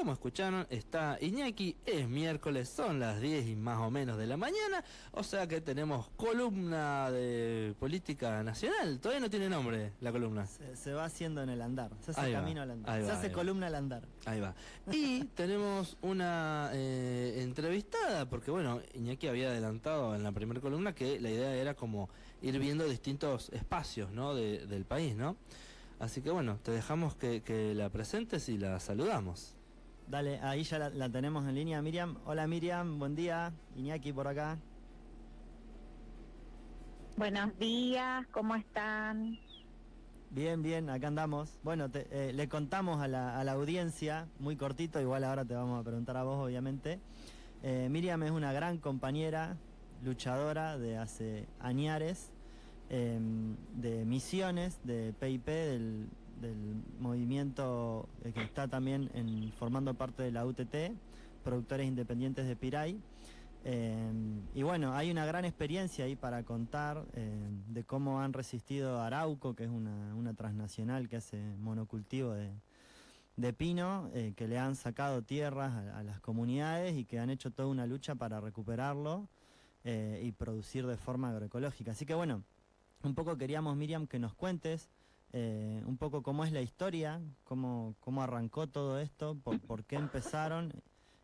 como escucharon, está Iñaki, es miércoles, son las 10 y más o menos de la mañana, o sea que tenemos columna de política nacional. Todavía no tiene nombre la columna. Se va haciendo en el andar, se hace Ahí va, camino al andar, ahí se va, hace ahí va. columna al andar. Ahí va. Y tenemos una entrevistada, porque bueno, Iñaki había adelantado en la primera columna que la idea era como ir viendo distintos espacios, ¿no? del país, ¿no? Así que bueno, te dejamos que la presentes y la saludamos. Dale, ahí ya la tenemos en línea, Miriam. Hola Miriam, buen día. Iñaki por acá. Buenos días, ¿cómo están? Bien, bien, acá andamos. Bueno, le contamos a la audiencia, muy cortito, igual ahora te vamos a preguntar a vos, obviamente. Miriam es una gran compañera, luchadora de hace añares, de Misiones, de PIP, del movimiento que está también formando parte de la UTT, Productores Independientes de Piray. Y bueno, hay una gran experiencia ahí para contar de cómo han resistido Arauco, que es una transnacional que hace monocultivo de pino, que le han sacado tierras a las comunidades y que han hecho toda una lucha para recuperarlo y producir de forma agroecológica. Así que bueno, un poco queríamos, Miriam, que nos cuentes un poco cómo es la historia, cómo arrancó todo esto, por qué empezaron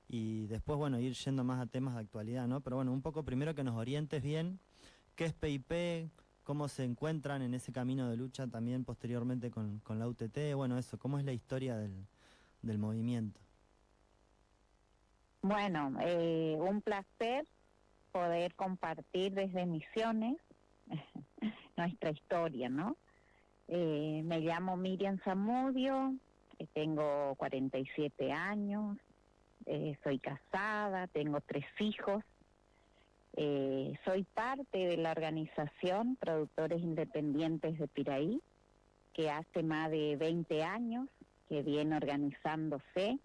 y después, bueno, ir yendo más a temas de actualidad, ¿no? Pero bueno, un poco primero que nos orientes bien qué es PIP, cómo se encuentran en ese camino de lucha también posteriormente con la UTT, bueno, eso, cómo es la historia del movimiento. Bueno, un placer poder compartir desde Misiones nuestra historia, ¿no? Me llamo Miriam Zamudio, tengo 47 años, soy casada, tengo 3 hijos, soy parte de la organización Productores Independientes de Piraí, que hace más de 20 años que viene organizándose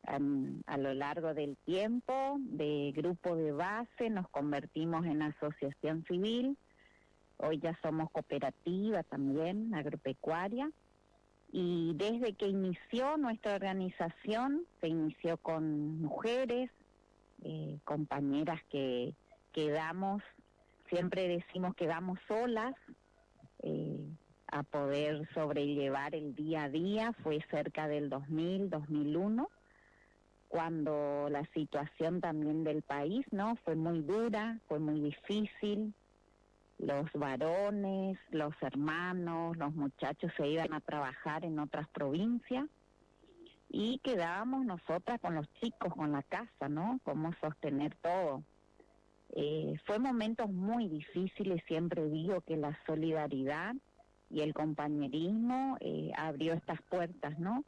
a lo largo del tiempo. De grupo de base nos convertimos en asociación civil, hoy ya somos cooperativa también, agropecuaria, y desde que inició nuestra organización, se inició con mujeres, compañeras que quedamos, siempre decimos que quedamos solas, a poder sobrellevar el día a día. Fue cerca del 2000, 2001, cuando la situación también del país, ¿no? Fue muy dura, fue muy difícil. Los varones, los hermanos, los muchachos se iban a trabajar en otras provincias y quedábamos nosotras con los chicos, con la casa, ¿no? Cómo sostener todo. Fue momentos muy difíciles, siempre digo que la solidaridad y el compañerismo abrió estas puertas, ¿no?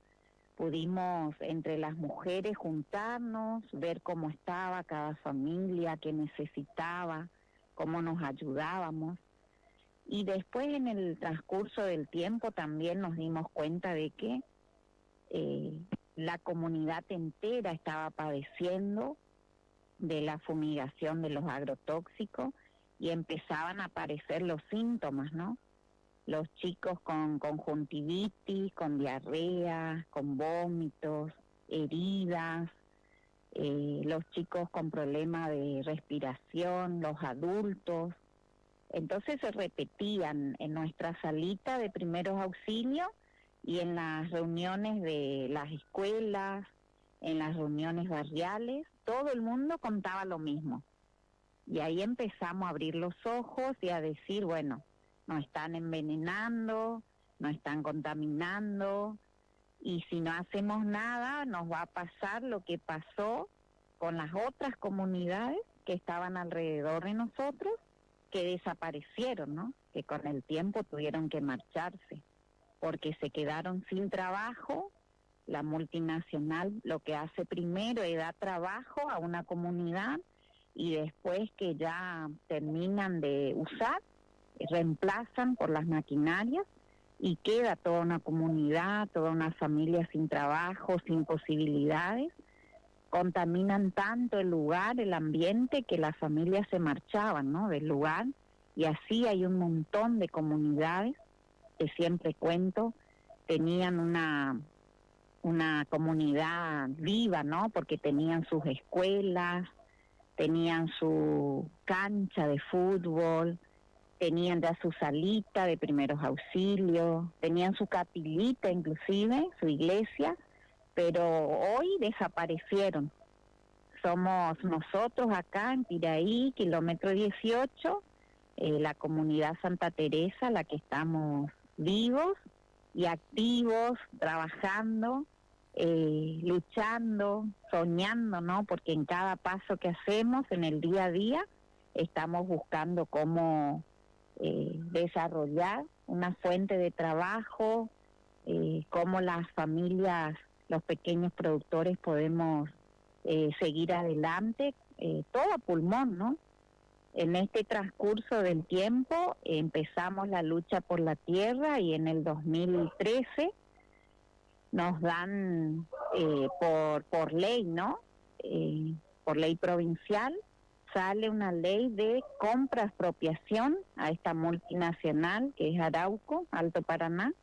Pudimos entre las mujeres juntarnos, ver cómo estaba cada familia, qué necesitaba, cómo nos ayudábamos. Y después en el transcurso del tiempo también nos dimos cuenta de que la comunidad entera estaba padeciendo de la fumigación de los agrotóxicos y empezaban a aparecer los síntomas, ¿no? Los chicos con conjuntivitis, con diarrea, con vómitos, heridas, los chicos con problemas de respiración, los adultos. Entonces se repetían en nuestra salita de primeros auxilios y en las reuniones de las escuelas, en las reuniones barriales, todo el mundo contaba lo mismo. Y ahí empezamos a abrir los ojos y a decir, bueno, nos están envenenando, nos están contaminando, y si no hacemos nada nos va a pasar lo que pasó con las otras comunidades que estaban alrededor de nosotros, que desaparecieron, ¿no? Que con el tiempo tuvieron que marcharse, porque se quedaron sin trabajo. La multinacional lo que hace primero es dar trabajo a una comunidad y después que ya terminan de usar, reemplazan por las maquinarias y queda toda una comunidad, toda una familia sin trabajo, sin posibilidades. Contaminan tanto el lugar, el ambiente, que las familias se marchaban, ¿no?, del lugar, y así hay un montón de comunidades que siempre cuento, tenían una una comunidad viva, ¿no? Porque tenían sus escuelas, tenían su cancha de fútbol, tenían ya su salita de primeros auxilios, tenían su capillita inclusive, su iglesia, pero hoy desaparecieron. Somos nosotros acá en Piraí, kilómetro 18, la comunidad Santa Teresa, la que estamos vivos y activos, trabajando, luchando, soñando, ¿no? Porque en cada paso que hacemos en el día a día estamos buscando cómo desarrollar una fuente de trabajo, cómo las familias, los pequeños productores podemos seguir adelante, todo a pulmón, ¿no? En este transcurso del tiempo empezamos la lucha por la tierra y en el 2013 nos dan por ley, ¿no? Por ley provincial, sale una ley de compra-expropiación a esta multinacional que es Arauco, Alto Paraná,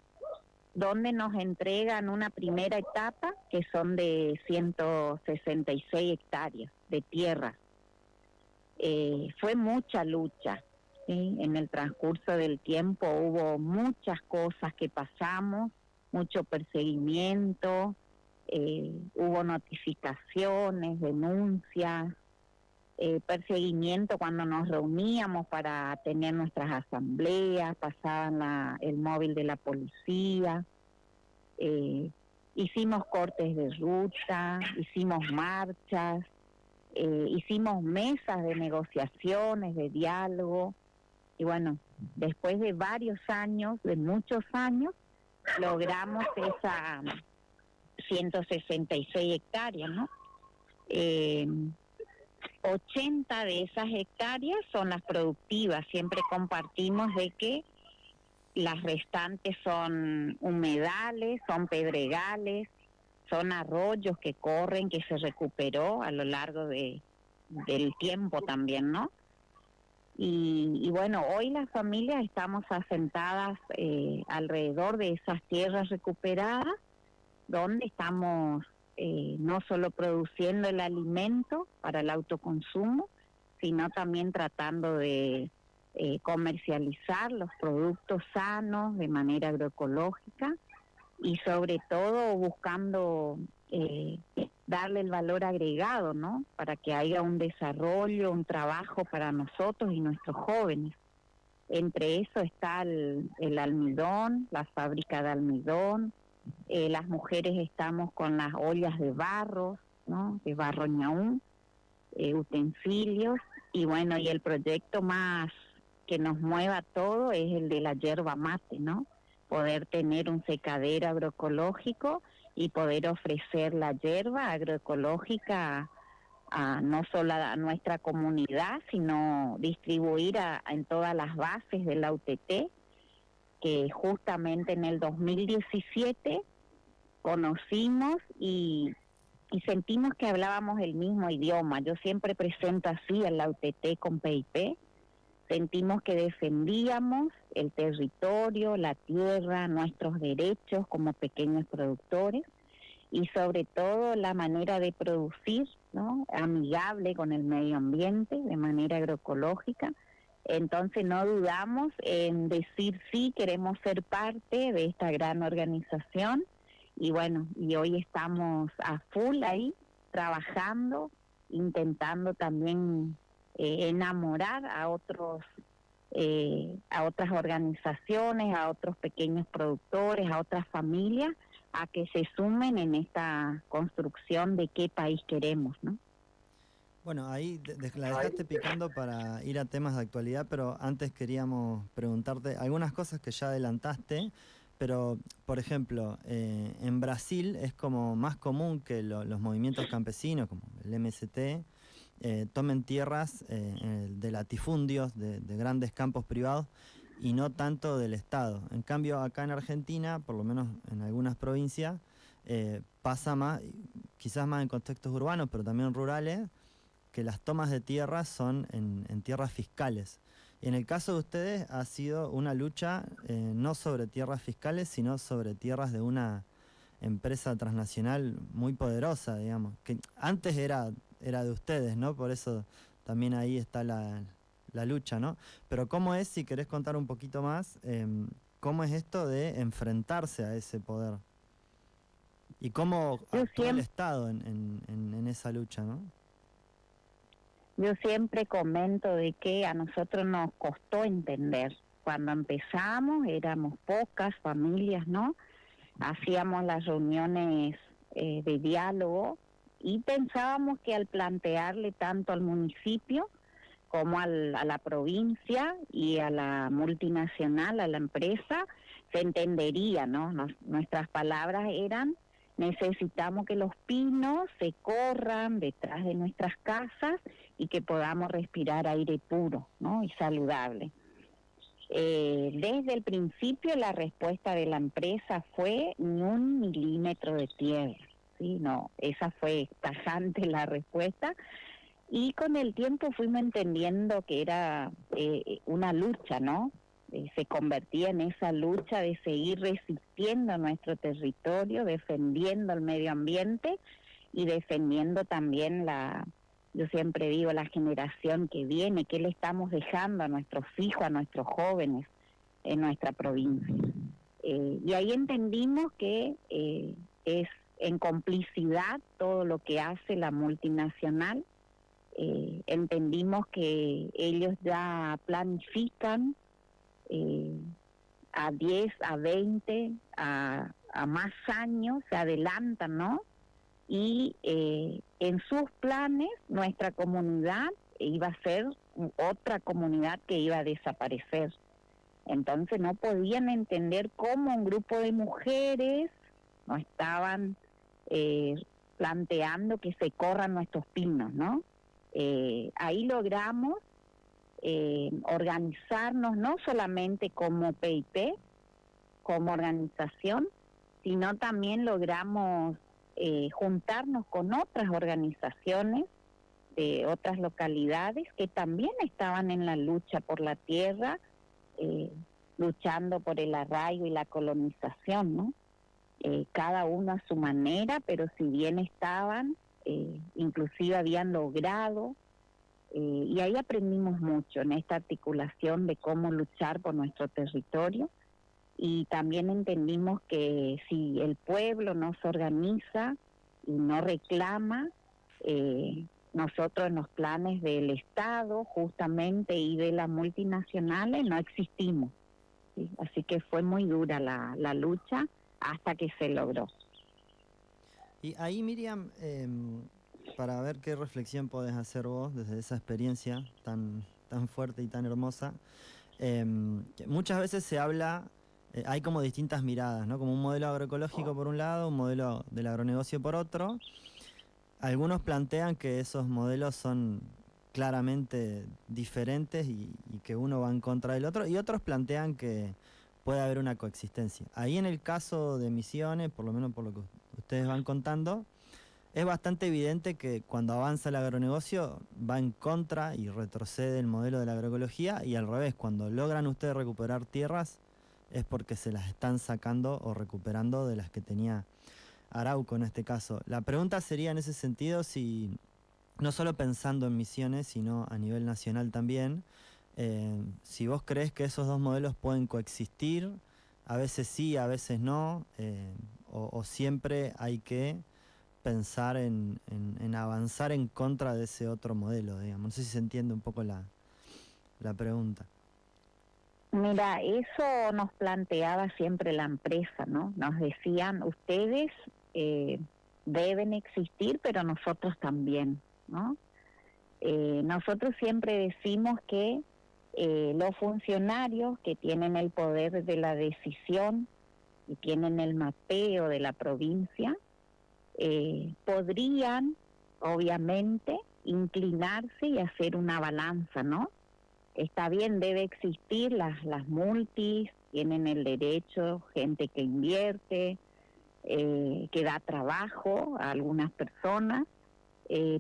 donde nos entregan una primera etapa que son de 166 hectáreas de tierra. Fue mucha lucha, ¿sí? En el transcurso del tiempo hubo muchas cosas que pasamos, mucho perseguimiento, hubo notificaciones, denuncias, perseguimiento cuando nos reuníamos para tener nuestras asambleas, pasaban el móvil de la policía, hicimos cortes de ruta, hicimos marchas, hicimos mesas de negociaciones, de diálogo, y bueno, después de varios años, de muchos años, logramos esa 166 hectáreas, ¿no? 80 de esas hectáreas son las productivas, siempre compartimos de que las restantes son humedales, son pedregales, son arroyos que corren, que se recuperó a lo largo del tiempo también, ¿no? Y bueno, hoy las familias estamos asentadas alrededor de esas tierras recuperadas, donde estamos no solo produciendo el alimento para el autoconsumo, sino también tratando de comercializar los productos sanos de manera agroecológica y sobre todo buscando darle el valor agregado, ¿no? Para que haya un desarrollo, un trabajo para nosotros y nuestros jóvenes. Entre eso está el almidón, la fábrica de almidón, las mujeres estamos con las ollas de barro, ¿no? De barro ñaún, utensilios, y bueno, y el proyecto más que nos mueva todo es el de la yerba mate, ¿no? Poder tener un secadero agroecológico y poder ofrecer la yerba agroecológica no solo a nuestra comunidad, sino distribuir en todas las bases de la UTT, que justamente en el 2017 conocimos y sentimos que hablábamos el mismo idioma. Yo siempre presento así en la UTT con PIP. Sentimos que defendíamos el territorio, la tierra, nuestros derechos como pequeños productores y sobre todo la manera de producir, ¿no? Amigable con el medio ambiente, de manera agroecológica. Entonces no dudamos en decir sí, queremos ser parte de esta gran organización y bueno, y hoy estamos a full ahí, trabajando, intentando también enamorar a otras organizaciones, a otros pequeños productores, a otras familias, a que se sumen en esta construcción de qué país queremos, ¿no? Bueno, ahí la dejaste picando para ir a temas de actualidad, pero antes queríamos preguntarte algunas cosas que ya adelantaste, pero por ejemplo, en Brasil es como más común que los movimientos campesinos, como el MST, tomen tierras de latifundios, de grandes campos privados, y no tanto del Estado. En cambio, acá en Argentina, por lo menos en algunas provincias, pasa más, quizás más en contextos urbanos, pero también rurales, que las tomas de tierra son en tierras fiscales. Y en el caso de ustedes ha sido una lucha no sobre tierras fiscales, sino sobre tierras de una empresa transnacional muy poderosa, digamos, que antes era de ustedes, ¿no? Por eso también ahí está la lucha, ¿no? Pero ¿cómo es, si querés contar un poquito más, cómo es esto de enfrentarse a ese poder? ¿Y cómo Yo actúa el siempre, Estado en esa lucha, no? yo siempre comento de que a nosotros nos costó entender. Cuando empezamos éramos pocas familias, ¿no? Hacíamos las reuniones de diálogo y pensábamos que al plantearle tanto al municipio como a la provincia y a la multinacional, a la empresa, se entendería, ¿no? Nuestras palabras eran: necesitamos que los pinos se corran detrás de nuestras casas y que podamos respirar aire puro, ¿no? Y saludable. Desde el principio la respuesta de la empresa fue: ni un milímetro de tierra. Sí, no, esa fue tajante la respuesta. Y con el tiempo fuimos entendiendo que era una lucha, ¿no? Se convertía en esa lucha de seguir resistiendo nuestro territorio, defendiendo el medio ambiente y defendiendo también yo siempre digo, la generación que viene, qué le estamos dejando a nuestros hijos, a nuestros jóvenes en nuestra provincia. Y ahí entendimos que es en complicidad todo lo que hace la multinacional. Entendimos que ellos ya planifican a 10, a 20, a más años, se adelantan, ¿no? Y en sus planes nuestra comunidad iba a ser otra comunidad que iba a desaparecer. Entonces no podían entender cómo un grupo de mujeres no estaban planteando que se corran nuestros pinos, ¿no? Ahí logramos organizarnos no solamente como PIP, como organización, sino también logramos juntarnos con otras organizaciones de otras localidades que también estaban en la lucha por la tierra, luchando por el arraigo y la colonización, ¿no? Cada uno a su manera, pero si bien estaban, inclusive habían logrado, y ahí aprendimos mucho en esta articulación de cómo luchar por nuestro territorio. Y también entendimos que si el pueblo no se organiza y no reclama, nosotros en los planes del Estado justamente y de las multinacionales no existimos, ¿sí? Así que fue muy dura la lucha hasta que se logró. Y ahí, Miriam, para ver qué reflexión podés hacer vos desde esa experiencia tan fuerte y tan hermosa, que muchas veces se habla, hay como distintas miradas, ¿no? Como un modelo agroecológico por un lado, un modelo del agronegocio por otro. Algunos plantean que esos modelos son claramente diferentes y que uno va en contra del otro, y otros plantean que puede haber una coexistencia. Ahí en el caso de Misiones, por lo menos por lo que ustedes van contando, es bastante evidente que cuando avanza el agronegocio va en contra y retrocede el modelo de la agroecología, y al revés, cuando logran ustedes recuperar tierras es porque se las están sacando o recuperando de las que tenía Arauco en este caso. La pregunta sería en ese sentido si, no solo pensando en Misiones, sino a nivel nacional también, si vos crees que esos dos modelos pueden coexistir, a veces sí, a veces no, o siempre hay que pensar en avanzar en contra de ese otro modelo, digamos. No sé si se entiende un poco la pregunta. Mira, eso nos planteaba siempre la empresa, ¿no? Nos decían: ustedes deben existir, pero nosotros también, ¿no? Nosotros siempre decimos que los funcionarios que tienen el poder de la decisión y tienen el mapeo de la provincia, podrían, obviamente, inclinarse y hacer una balanza, ¿no? Está bien, debe existir las multis, tienen el derecho, gente que invierte, que da trabajo a algunas personas,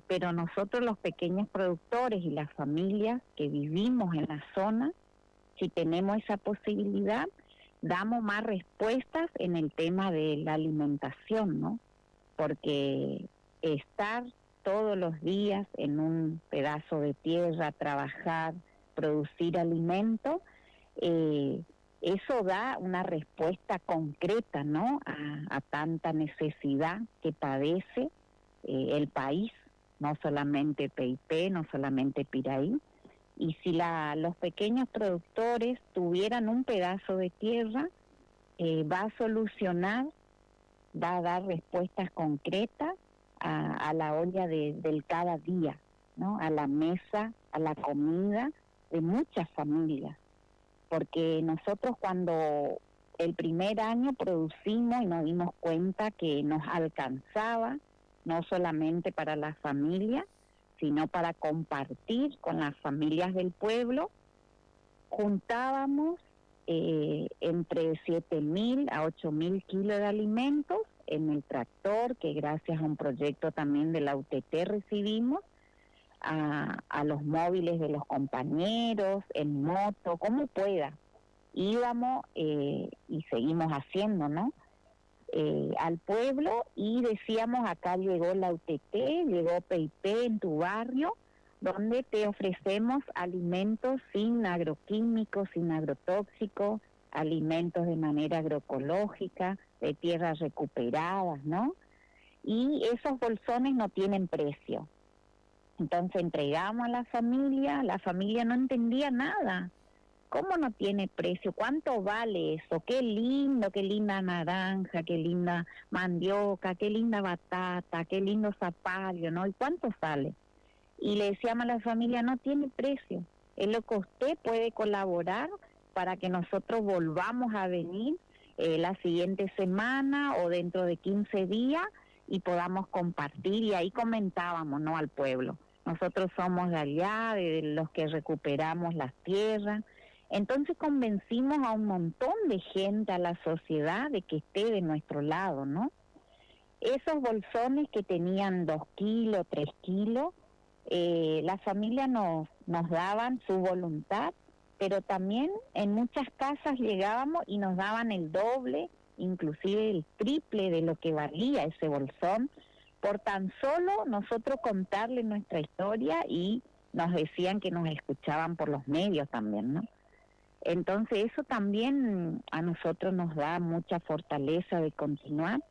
pero nosotros los pequeños productores y las familias que vivimos en la zona, si tenemos esa posibilidad, damos más respuestas en el tema de la alimentación, ¿no? Porque estar todos los días en un pedazo de tierra, trabajar, producir alimento, eso da una respuesta concreta, ¿no? A tanta necesidad que padece el país, no solamente Peipé, no solamente Piraí. Y si los pequeños productores tuvieran un pedazo de tierra, va a solucionar, va a dar respuestas concretas a la olla del cada día, ¿no? A la mesa, a la comida de muchas familias. Porque nosotros cuando el primer año producimos y nos dimos cuenta que nos alcanzaba, no solamente para la familia, sino para compartir con las familias del pueblo, juntábamos entre 7.000 a 8.000 kilos de alimentos en el tractor, que gracias a un proyecto también de la UTT recibimos, a los móviles de los compañeros, en moto, como pueda. Íbamos y seguimos haciendo, ¿no? Al pueblo y decíamos, acá llegó la UTT, llegó Peipé en tu barrio, donde te ofrecemos alimentos sin agroquímicos, sin agrotóxicos, alimentos de manera agroecológica, de tierras recuperadas, ¿no? Y esos bolsones no tienen precio. Entonces entregamos a la familia no entendía nada. ¿Cómo no tiene precio? ¿Cuánto vale eso? Qué lindo, qué linda naranja, qué linda mandioca, qué linda batata, qué lindo zapallo, ¿no? ¿Y cuánto sale? Y le decíamos a la familia, no tiene precio. Es lo que usted puede colaborar para que nosotros volvamos a venir la siguiente semana o dentro de 15 días y podamos compartir. Y ahí comentábamos, ¿no? Al pueblo. Nosotros somos de allá, de los que recuperamos las tierras. Entonces convencimos a un montón de gente, a la sociedad, de que esté de nuestro lado, ¿no? Esos bolsones que tenían 2 kilos, 3 kilos, las familias nos daban su voluntad, pero también en muchas casas llegábamos y nos daban el doble, inclusive el triple de lo que valía ese bolsón, por tan solo nosotros contarle nuestra historia, y nos decían que nos escuchaban por los medios también, ¿no? Entonces eso también a nosotros nos da mucha fortaleza de continuar,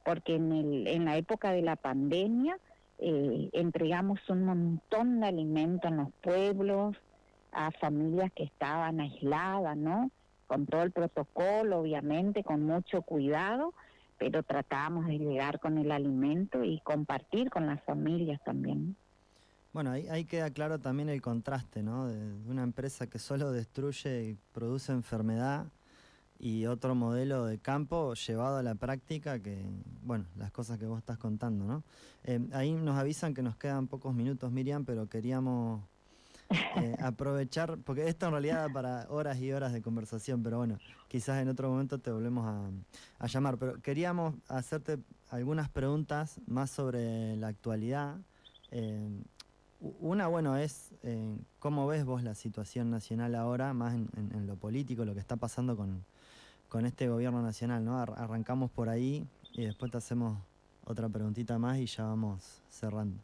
porque en la época de la pandemia entregamos un montón de alimentos en los pueblos, a familias que estaban aisladas, ¿no? Con todo el protocolo, obviamente, con mucho cuidado, pero tratábamos de llegar con el alimento y compartir con las familias también. Bueno, ahí queda claro también el contraste, ¿no? De una empresa que solo destruye y produce enfermedad, y otro modelo de campo llevado a la práctica, que, bueno, las cosas que vos estás contando, ¿no? Ahí nos avisan que nos quedan pocos minutos, Miriam, pero queríamos aprovechar, porque esto en realidad da para horas y horas de conversación, pero bueno, quizás en otro momento te volvemos a llamar. Pero queríamos hacerte algunas preguntas más sobre la actualidad. Una, bueno, es cómo ves vos la situación nacional ahora, más en lo político, lo que está pasando con este gobierno nacional, ¿no? Arrancamos por ahí y después te hacemos otra preguntita más y ya vamos cerrando.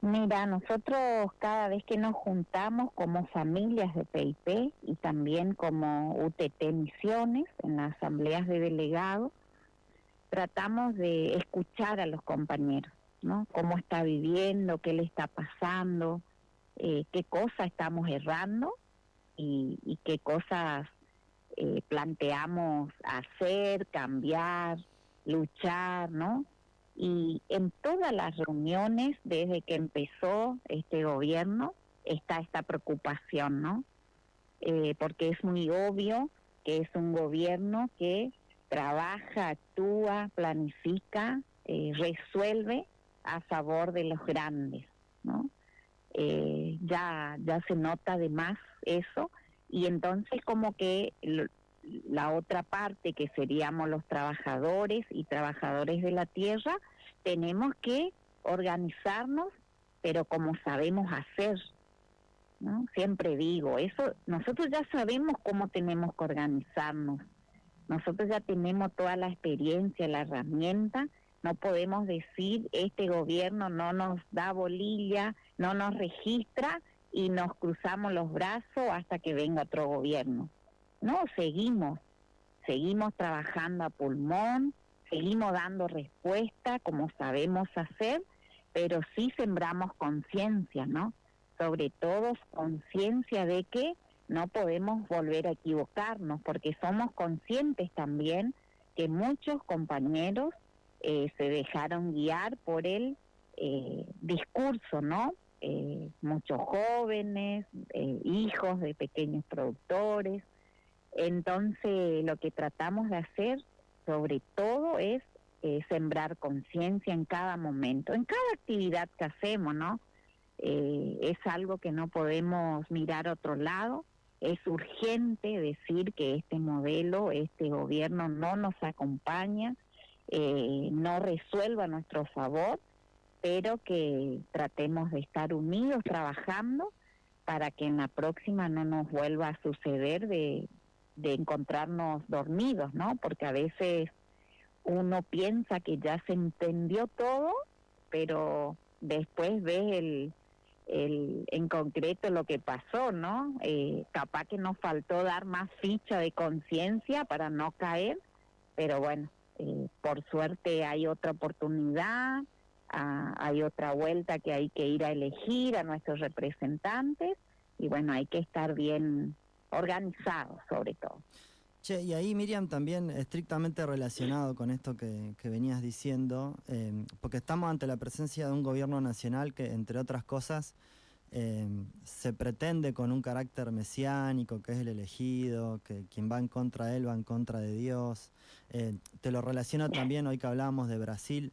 Mira, nosotros cada vez que nos juntamos como familias de PIP y también como UTT Misiones en las asambleas de delegados, tratamos de escuchar a los compañeros, ¿no? Cómo está viviendo, qué le está pasando, qué cosas estamos errando y qué cosas planteamos hacer, cambiar, luchar, ¿no? Y en todas las reuniones, desde que empezó este gobierno, está esta preocupación, ¿no? Porque es muy obvio que es un gobierno que trabaja, actúa, planifica, resuelve a favor de los grandes, ¿no? Ya se nota de más eso, y entonces como que la otra parte, que seríamos los trabajadores y trabajadoras de la tierra, tenemos que organizarnos, pero como sabemos hacer, ¿no? Siempre digo, eso nosotros ya sabemos cómo tenemos que organizarnos, nosotros ya tenemos toda la experiencia, la herramienta, no podemos decir este gobierno no nos da bolilla, no nos registra y nos cruzamos los brazos hasta que venga otro gobierno. No, seguimos trabajando a pulmón, seguimos dando respuesta como sabemos hacer, pero sí sembramos conciencia, ¿no? Sobre todo conciencia de que no podemos volver a equivocarnos, porque somos conscientes también que muchos compañeros se dejaron guiar por el discurso, ¿no? Muchos jóvenes, hijos de pequeños productores. Entonces, lo que tratamos de hacer, sobre todo, es sembrar conciencia en cada momento, en cada actividad que hacemos, ¿no? Es algo que no podemos mirar a otro lado. Es urgente decir que este modelo, este gobierno no nos acompaña, no resuelva a nuestro favor, pero que tratemos de estar unidos trabajando para que en la próxima no nos vuelva a suceder de encontrarnos dormidos, ¿no? Porque a veces uno piensa que ya se entendió todo, pero después ves en concreto lo que pasó, ¿no? Capaz que nos faltó dar más ficha de conciencia para no caer, pero bueno, por suerte hay otra oportunidad, hay otra vuelta que hay que ir a elegir a nuestros representantes, y bueno, hay que estar bien organizados sobre todo. Che, y ahí, Miriam, también estrictamente relacionado con esto que venías diciendo, porque estamos ante la presencia de un gobierno nacional que, entre otras cosas, se pretende con un carácter mesiánico, que es el elegido, que quien va en contra de él va en contra de Dios. Te lo relaciono también, hoy que hablábamos de Brasil,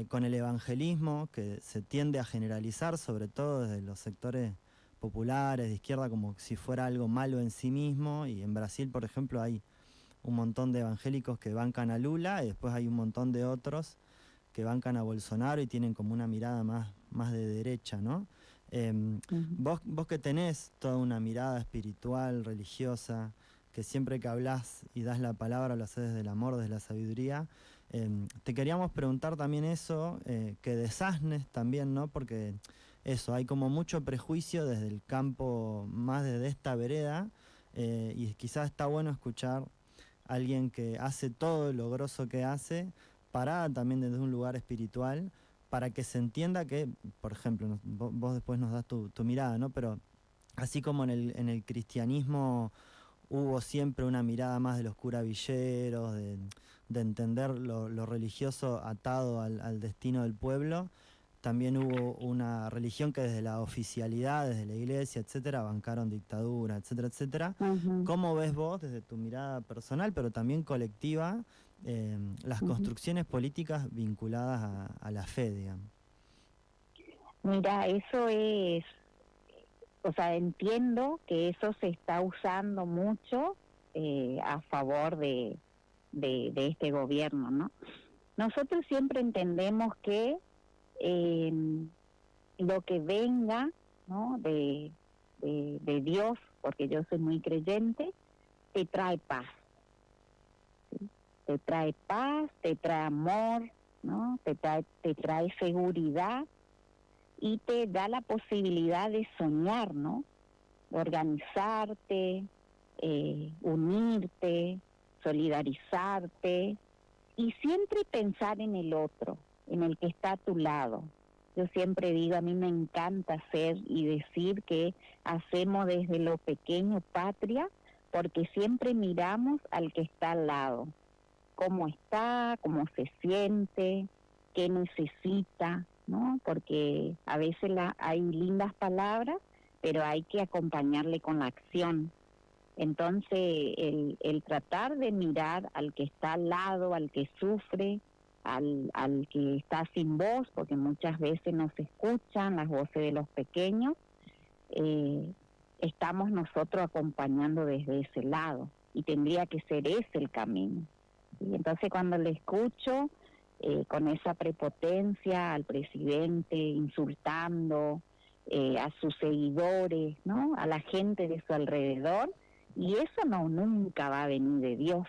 con el evangelismo, que se tiende a generalizar, sobre todo desde los sectores populares, de izquierda, como si fuera algo malo en sí mismo. Y en Brasil, por ejemplo, hay un montón de evangélicos que bancan a Lula, y después hay un montón de otros que bancan a Bolsonaro y tienen como una mirada más de derecha, ¿no? Vos que tenés toda una mirada espiritual, religiosa, que siempre que hablás y das la palabra lo haces desde el amor, desde la sabiduría, te queríamos preguntar también eso, que desasnes también, ¿no? Porque eso, hay como mucho prejuicio desde el campo más de esta vereda, y quizás está bueno escuchar a alguien que hace todo lo grosso que hace, parada también desde un lugar espiritual, para que se entienda que, por ejemplo, vos después nos das tu mirada, ¿no? Pero así como en el cristianismo hubo siempre una mirada más de los curavilleros, de entender lo religioso atado al destino del pueblo, también hubo una religión que desde la oficialidad, desde la iglesia, etcétera, bancaron dictadura, etcétera, etcétera. ¿Cómo ves vos, desde tu mirada personal, pero también colectiva, las construcciones políticas vinculadas a la fe, digamos? Mira, eso es, o sea, entiendo que eso se está usando mucho a favor de este gobierno, ¿no? Nosotros siempre entendemos que lo que venga, ¿no? de Dios, porque yo soy muy creyente, te trae paz, ¿sí? Te trae paz, te trae amor, ¿no? Te trae seguridad y te da la posibilidad de soñar, ¿no? De organizarte, unirte, solidarizarte y siempre pensar en el otro, en el que está a tu lado. Yo siempre digo, a mí me encanta hacer y decir que hacemos desde lo pequeño patria, porque siempre miramos al que está al lado, cómo está, cómo se siente, qué necesita, ¿no? Porque a veces hay lindas palabras, pero hay que acompañarle con la acción. Entonces, el tratar de mirar al que está al lado, al que sufre, al que está sin voz, porque muchas veces no se escuchan las voces de los pequeños, estamos nosotros acompañando desde ese lado, y tendría que ser ese el camino. Y entonces cuando le escucho con esa prepotencia al presidente, insultando, a sus seguidores, ¿no? A la gente de su alrededor, y eso nunca va a venir de Dios,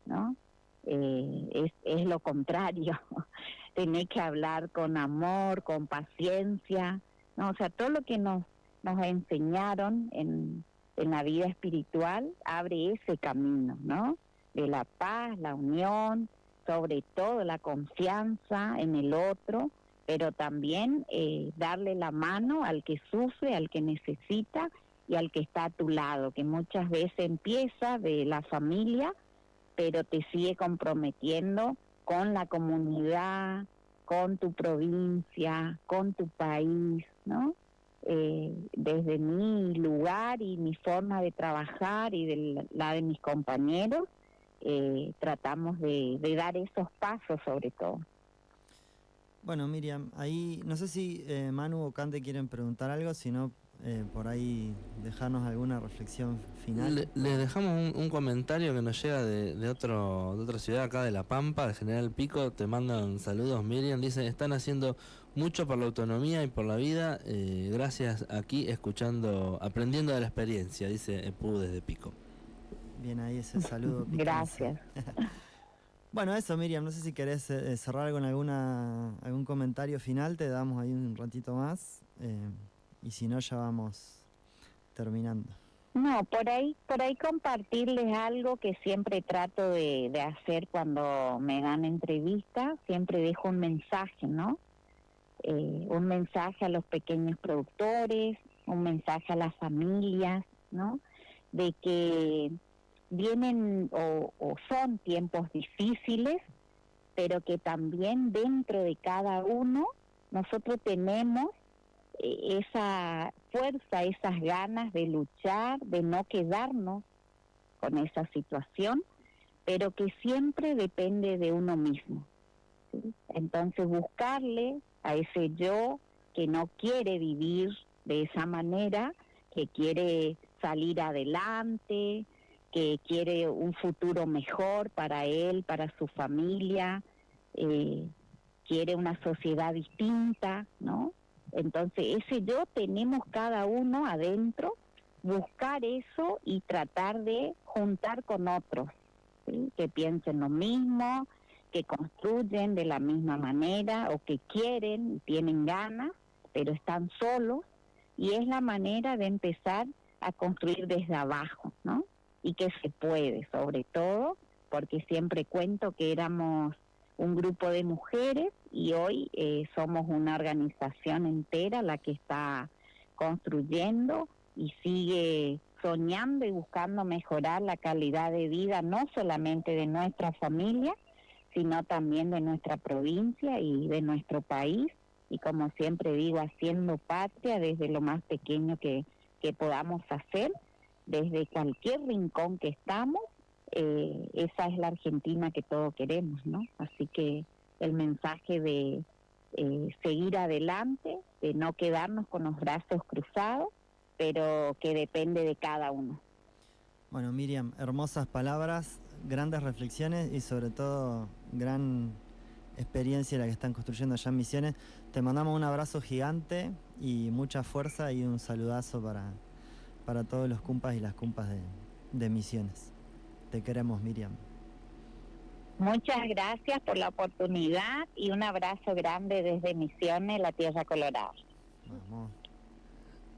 ¿no? Es lo contrario. Tenés que hablar con amor, con paciencia, ¿no? O sea, todo lo que nos enseñaron en la vida espiritual abre ese camino, ¿no? De la paz, la unión, sobre todo la confianza en el otro, pero también darle la mano al que sufre, al que necesita y al que está a tu lado, que muchas veces empieza de la familia, pero te sigue comprometiendo con la comunidad, con tu provincia, con tu país, ¿no? Desde mi lugar y mi forma de trabajar y de la de mis compañeros, tratamos de dar esos pasos sobre todo. Bueno, Miriam, ahí no sé si Manu o Cande quieren preguntar algo, si no, por ahí dejarnos alguna reflexión final. Le dejamos un comentario que nos llega de otra ciudad acá de La Pampa, de General Pico. Te mandan saludos, Miriam. Dice, están haciendo mucho por la autonomía y por la vida. Gracias, aquí escuchando, aprendiendo de la experiencia, dice Epu desde Pico. Bien, ahí ese saludo. Gracias. Bueno, eso, Miriam, no sé si querés cerrar con algún comentario final, te damos ahí un ratito más, y si no ya vamos terminando. No, por ahí compartirles algo que siempre trato de hacer cuando me dan entrevistas, siempre dejo un mensaje, ¿no? Un mensaje a los pequeños productores, un mensaje a las familias, ¿no? De que vienen o son tiempos difíciles, pero que también dentro de cada uno nosotros tenemos esa fuerza, esas ganas de luchar, de no quedarnos con esa situación, pero que siempre depende de uno mismo, ¿sí? Entonces buscarle a ese yo que no quiere vivir de esa manera, que quiere salir adelante, que quiere un futuro mejor para él, para su familia, quiere una sociedad distinta, ¿no? Entonces ese yo tenemos cada uno adentro, buscar eso y tratar de juntar con otros, ¿sí? Que piensen lo mismo, que construyen de la misma manera o que quieren y tienen ganas, pero están solos, y es la manera de empezar a construir desde abajo, ¿no? Y que se puede, sobre todo, porque siempre cuento que éramos un grupo de mujeres y hoy somos una organización entera la que está construyendo y sigue soñando y buscando mejorar la calidad de vida, no solamente de nuestra familia, sino también de nuestra provincia y de nuestro país, y como siempre digo, haciendo patria desde lo más pequeño que podamos hacer, desde cualquier rincón que estamos. Esa es la Argentina que todos queremos, ¿no? Así que el mensaje de seguir adelante, de no quedarnos con los brazos cruzados, pero que depende de cada uno. Bueno, Miriam, hermosas palabras, grandes reflexiones y sobre todo gran experiencia la que están construyendo allá en Misiones. Te mandamos un abrazo gigante y mucha fuerza y un saludazo para todos los cumpas y las cumpas de Misiones. Te queremos, Miriam. Muchas gracias por la oportunidad y un abrazo grande desde Misiones, la Tierra Colorada. Vamos.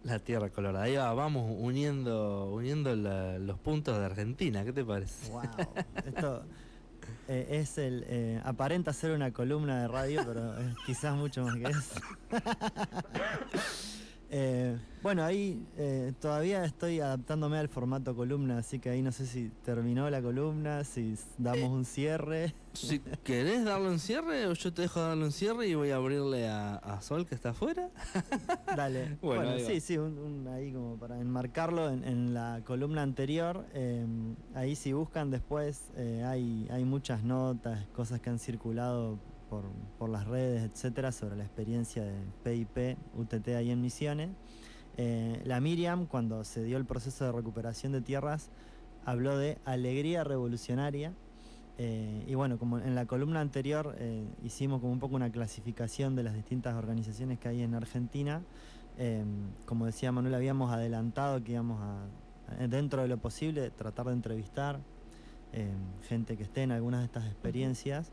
La Tierra Colorada. Ahí vamos uniendo los puntos de Argentina. ¿Qué te parece? Wow. Esto es aparenta ser una columna de radio, pero es quizás mucho más que eso. Bueno, ahí todavía estoy adaptándome al formato columna, así que ahí no sé si terminó la columna, si damos un cierre. Si querés darle un cierre, yo te dejo darle un cierre y voy a abrirle a Sol, que está afuera. Dale. Bueno, sí, ahí como para enmarcarlo en la columna anterior. Ahí si buscan después, hay muchas notas, cosas que han circulado por las redes, etcétera, sobre la experiencia de PIP UTT ahí en Misiones. La Miriam, cuando se dio el proceso de recuperación de tierras, habló de alegría revolucionaria. Y bueno, como en la columna anterior hicimos como un poco una clasificación de las distintas organizaciones que hay en Argentina, Como decía Manuel, habíamos adelantado que íbamos dentro de lo posible, tratar de entrevistar gente que esté en algunas de estas experiencias.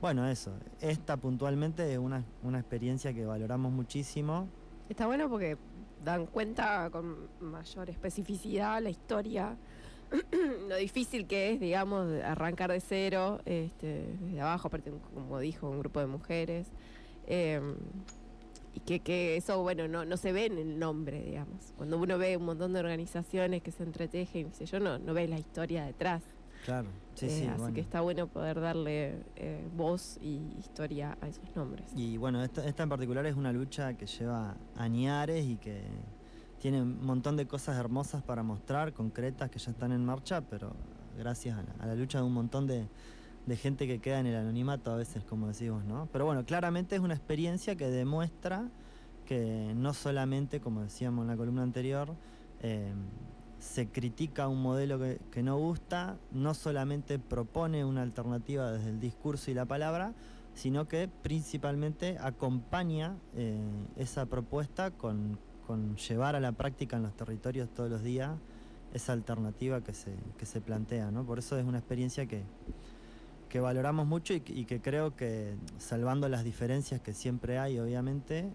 Bueno, eso. Esta puntualmente es una experiencia que valoramos muchísimo. Está bueno porque dan cuenta con mayor especificidad la historia, lo difícil que es, digamos, arrancar de cero, desde abajo, aparte, como dijo, un grupo de mujeres. Y que eso, bueno, no se ve en el nombre, digamos. Cuando uno ve un montón de organizaciones que se entretejen, qué sé yo, no ve la historia detrás. Claro, sí, sí. Así Bueno. que está bueno poder darle voz y historia a esos nombres. Y bueno, esta en particular es una lucha que lleva añares y que tiene un montón de cosas hermosas para mostrar, concretas, que ya están en marcha, pero gracias a la lucha de un montón de gente que queda en el anonimato a veces, como decimos, ¿no? Pero bueno, claramente es una experiencia que demuestra que no solamente, como decíamos en la columna anterior, se critica un modelo que no gusta, no solamente propone una alternativa desde el discurso y la palabra, sino que principalmente acompaña esa propuesta con llevar a la práctica en los territorios todos los días esa alternativa que se plantea, ¿no? Por eso es una experiencia que valoramos mucho y que creo que, salvando las diferencias que siempre hay, obviamente,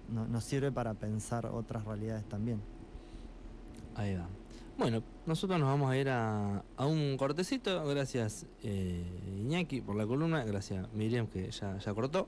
nos sirve para pensar otras realidades también. Ahí va. Bueno, nosotros nos vamos a ir a un cortecito. Gracias Iñaki por la columna. Gracias Miriam, que ya cortó.